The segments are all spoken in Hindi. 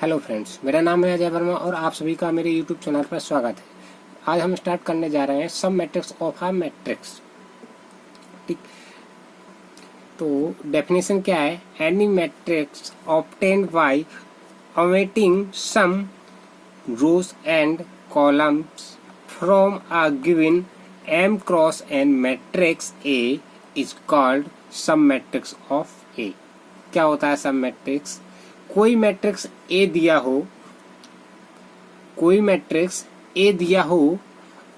हेलो फ्रेंड्स, मेरा नाम है अजय वर्मा और आप सभी का मेरे यूट्यूब चैनल पर स्वागत है। आज हम स्टार्ट करने जा रहे हैं sub matrix of a matrix. ठीक, तो डेफिनेशन क्या है? Any matrix obtained by omitting some rows and columns from a given M cross n matrix A is called submatrix of A। क्या होता है सब मैट्रिक्स? कोई मैट्रिक्स ए दिया हो, कोई मैट्रिक्स ए दिया हो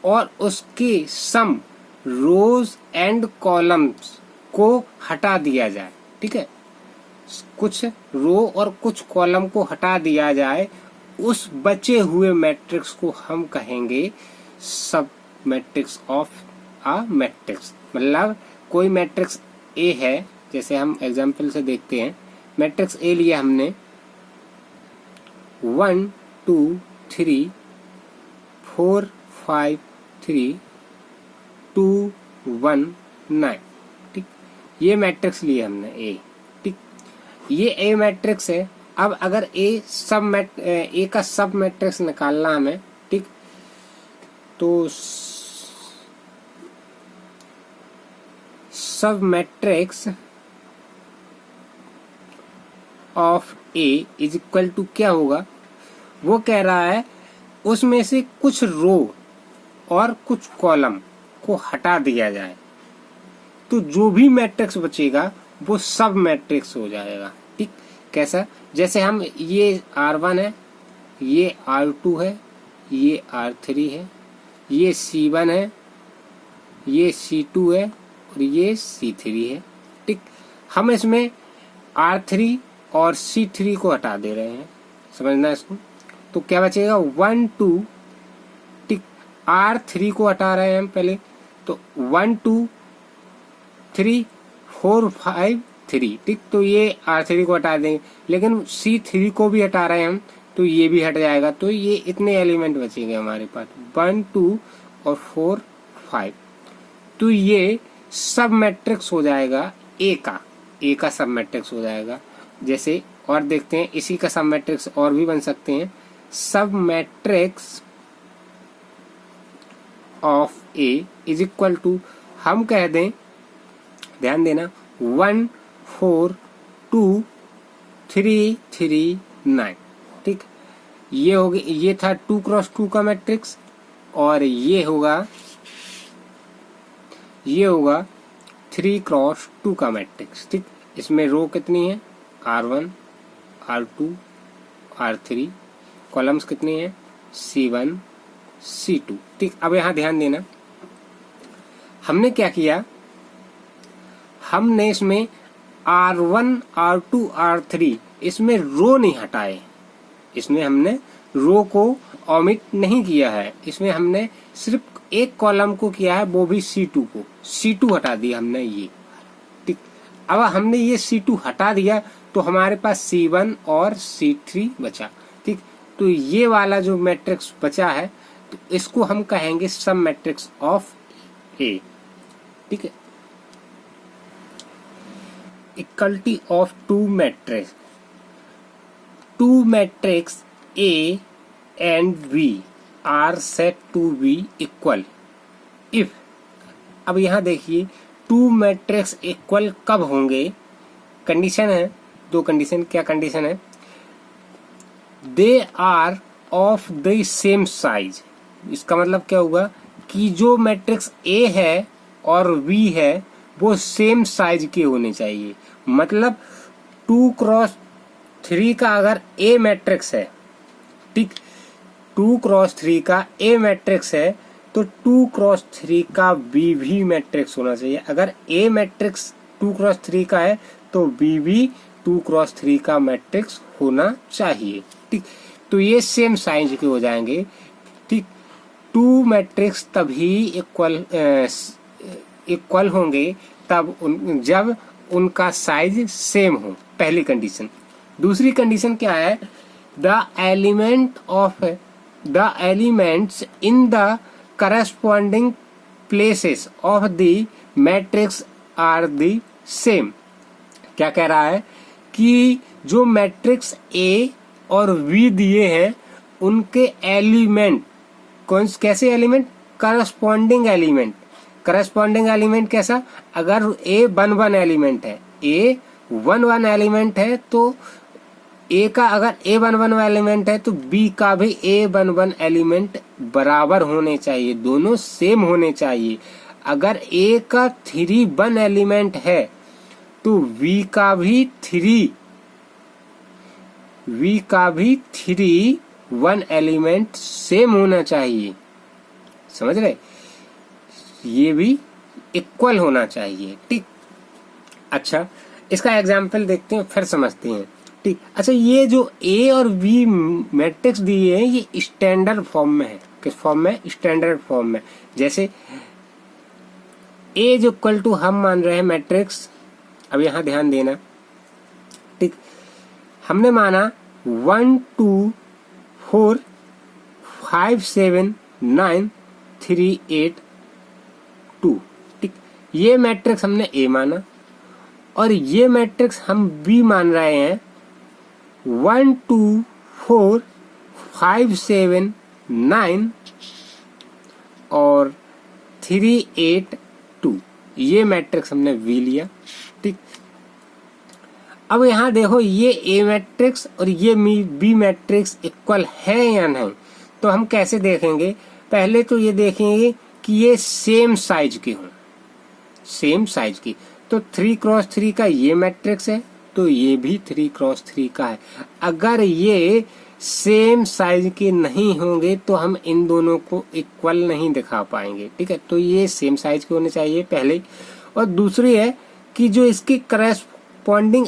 और उसके सम रोज एंड कॉलम्स को हटा दिया जाए। ठीक है, कुछ रो और कुछ कॉलम को हटा दिया जाए, उस बचे हुए मैट्रिक्स को हम कहेंगे सब मैट्रिक्स ऑफ अ मैट्रिक्स। मतलब कोई मैट्रिक्स ए है, जैसे हम एग्जांपल से देखते हैं। मैट्रिक्स ए लिया हमने 1 2 3 4 5 3 2 1 9। ठीक, ये मैट्रिक्स लिए हमने ए। ठीक, ये ए मैट्रिक्स है। अब अगर ए का सब मैट्रिक्स निकालना हमें, ठीक, तो sub matrix of A is equal to क्या होगा? वो कह रहा है उसमें से कुछ रो और कुछ कॉलम को हटा दिया जाए, तो जो भी मैट्रिक्स बचेगा वो सब मैट्रिक्स हो जाएगा। ठीक, कैसा? जैसे हम ये R1 है, ये R2 है, ये R3 है, ये C1 है, ये C2 है और ये C3 है। ठीक, हम इसमें R3 और C3 को हटा दे रहे हैं, समझना इसको। तो क्या बचेगा? 1 2। ठीक, R3 को हटा रहे हैं हम पहले, तो 1 2 3 4 5 3। ठीक, तो ये R3 को हटा देंगे, लेकिन C3 को भी हटा रहे हैं हम, तो ये भी हट जाएगा। तो ये इतने एलिमेंट बचेंगे हमारे पास, 1 2 और 4 5। तो ये सब मैट्रिक्स हो जाएगा ए का सब मैट्रिक्स हो जाएगा। जैसे और देखते हैं, इसी का सब मैट्रिक्स और भी बन सकते हैं। Sub matrix of A is equal to, हम कह दें, ध्यान देना, 1 4 2 3 3 9। ठीक, ये हो गया, ये था 2 क्रॉस 2 का मैट्रिक्स, और ये होगा 3 क्रॉस 2 का मैट्रिक्स। ठीक, इसमें रो कितनी है? R1 R2 R3, कॉलम्स कितनी है? C1 C2। ठीक, अब यहाँ ध्यान देना, हमने क्या किया? हमने इसमें R1 R2 R3 इसमें रो नहीं हटाए, इसमें हमने रो को ओमिट नहीं किया है, इसमें हमने सिर्फ एक कॉलम को किया है, वो भी C2 को। C2 हटा दिया हमने ये। ठीक, अब हमने ये C2 हटा दिया तो हमारे पास C1 और C3 बचा। ठीक, तो ये वाला जो मैट्रिक्स बचा है, तो इसको हम कहेंगे सब मैट्रिक्स ऑफ ए। ठीक है, equality of two matrix A and B are said to be equal if. अब यहां देखिए, टू मैट्रिक्स इक्वल कब होंगे? कंडीशन है, दो कंडीशन। क्या कंडीशन है? They are of the same size. इसका मतलब क्या होगा कि जो मैट्रिक्स ए है और बी है वो सेम साइज के होने चाहिए। मतलब 2 क्रॉस 3 का अगर ए मैट्रिक्स है, ठीक, 2 क्रॉस 3 का ए मैट्रिक्स है, तो 2 क्रॉस 3 का बी भी मैट्रिक्स होना चाहिए। अगर ए मैट्रिक्स 2 क्रॉस 3 का है तो बी भी 2 क्रॉस 3 का मैट्रिक्स होना चाहिए। ठीक, तो ये सेम साइज के हो जाएंगे। ठीक, टू मैट्रिक्स तभी इक्वल होंगे जब उनका साइज सेम हो, पहली कंडीशन। दूसरी कंडीशन क्या है? The elements in the corresponding places of the matrix are the same. क्या कह रहा है कि जो मैट्रिक्स ए और V दिए हैं, उनके एलिमेंट कैसे element, corresponding element. Corresponding element कैसा, अगर A 1 1 एलिमेंट है, A 1 1 एलिमेंट है तो A का अगर A 1 1 एलिमेंट है तो B का भी A 1 1 एलिमेंट बराबर होने चाहिए, दोनों सेम होने चाहिए। अगर A का 3 1 एलिमेंट है तो V का भी 3 1 एलिमेंट सेम होना चाहिए, समझ रहे, ये भी इक्वल होना चाहिए, ठीक। अच्छा, इसका एग्जाम्पल देखते हैं फिर समझते हैं, ठीक। अच्छा, ये जो A और V मैट्रिक्स दिए हैं ये स्टैंडर्ड फॉर्म में है, किस फॉर्म में, स्टैंडर्ड फॉर्म में। जैसे A जो इक्वल टू हम मान रहे हैं मैट्रिक्स, अब यहां ध्यान देना, ठीक। हमने माना 1 2 4 5 7 9 3 8 2, ठीक। ये मैट्रिक्स हमने A माना और ये मैट्रिक्स हम B मान रहे हैं 1 2 4 5 7 9 और 3 8 2, ये मैट्रिक्स हमने V लिया, ठीक। अब यहां देखो ये A मैट्रिक्स और ये B मैट्रिक्स इक्वल है या नहीं, तो हम कैसे देखेंगे, पहले तो ये देखेंगे कि ये सेम साइज के हों, सेम साइज की। तो 3x3 का ये मैट्रिक्स है तो ये भी 3x3 का है। अगर ये सेम साइज के नहीं होंगे तो हम इन दोनों को इक्वल नहीं दिखा पाएंगे, ठीक है। तो ये सेम साइज के होने चाहिए पहले। और दूसरी है कि जो इसकी करस्पॉन्डिंग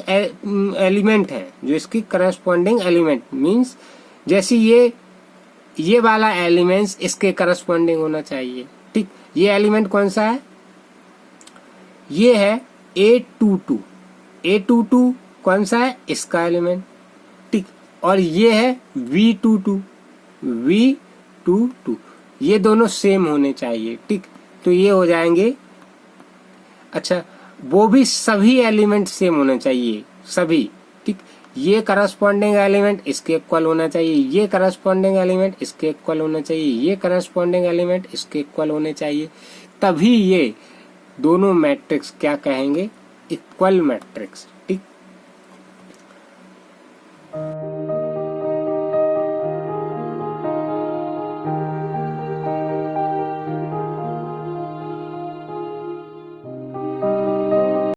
एलिमेंट है, जो इसकी करस्पॉन्डिंग एलिमेंट मीन्स जैसे ये वाला एलिमेंट्स इसके करस्पॉन्डिंग होना चाहिए, ठीक। ये एलिमेंट कौन सा है, ये है A22, A22 कौन सा है, इसका एलिमेंट, ठीक। और ये है V22, ये दोनों सेम होने चाहिए, ठीक। तो ये हो जाएंगे, अच्छा वो भी सभी एलिमेंट सेम होने चाहिए, सभी, ठीक। ये करस्पॉन्डिंग एलिमेंट इसके इक्वल होना चाहिए, ये करस्पॉन्डिंग एलिमेंट इसके इक्वल होना चाहिए, ये करस्पॉन्डिंग एलिमेंट इसके इक्वल होने चाहिए, तभी ये दोनों मैट्रिक्स क्या कहेंगे, इक्वल मैट्रिक्स, ठीक।